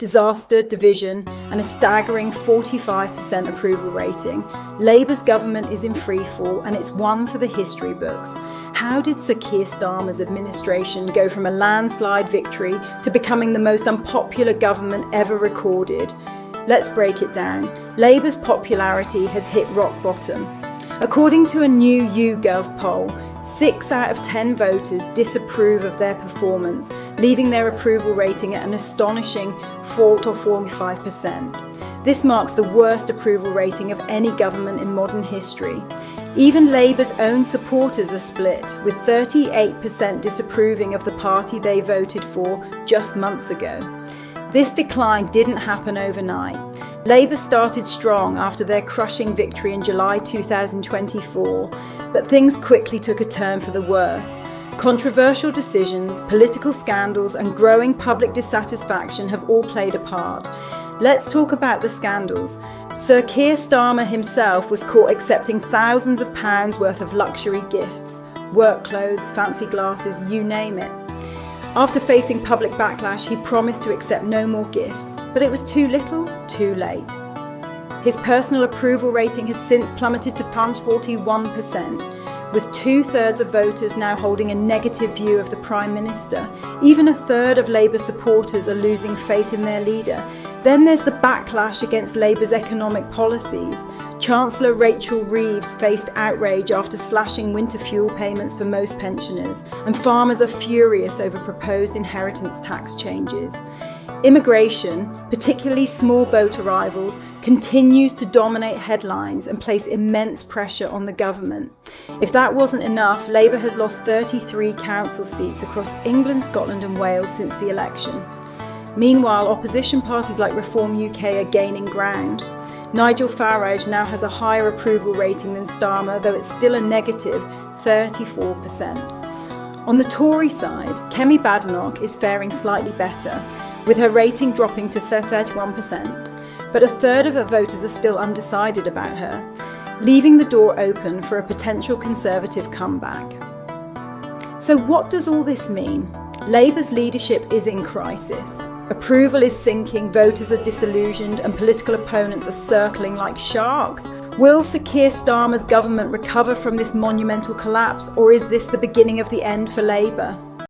disaster, division, and a staggering 45% approval rating, Labour's government is in freefall and it's one for the history books. How did Sir Keir Starmer's administration go from a landslide victory to becoming the most unpopular government ever recorded? Let's break it down. Labour's popularity has hit rock bottom. According to a new YouGov poll, 6 out of 10 voters disapprove of their performance, leaving their approval rating at an astonishing 45%. This marks the worst approval rating of any government in modern history. Even Labour's own supporters are split, with 38% disapproving of the party they voted for just months ago. This decline didn't happen overnight. Labour started strong after their crushing victory in July 2024, but things quickly took a turn for the worse. Controversial decisions, political scandals, and growing public dissatisfaction have all played a part. Let's talk about the scandals. Sir Keir Starmer himself was caught accepting thousands of pounds worth of luxury gifts, work clothes, fancy glasses, you name it. After facing public backlash, he promised to accept no more gifts, but it was too little, too late. His personal approval rating has since plummeted to 41%, with 2/3 of voters now holding a negative view of the Prime Minister. Even 1/3 of Labour supporters are losing faith in their leader. Then there's the backlash against Labour's economic policies. Chancellor Rachel Reeves faced outrage after slashing winter fuel payments for most pensioners, and farmers are furious over proposed inheritance tax changes. Immigration, particularly small boat arrivals, continues to dominate headlines and place immense pressure on the government. If that wasn't enough, Labour has lost 33 council seats across England, Scotland and Wales since the election. Meanwhile, opposition parties like Reform UK are gaining ground. Nigel Farage now has a higher approval rating than Starmer, though it's still a negative 34%. On the Tory side, Kemi Badenoch is faring slightly better, with her rating dropping to 31%, but 1/3 of the voters are still undecided about her, leaving the door open for a potential Conservative comeback. So what does all this mean? Labour's leadership is in crisis. Approval is sinking, voters are disillusioned, and political opponents are circling like sharks. Will Sir Keir Starmer's government recover from this monumental collapse, or is this the beginning of the end for Labour?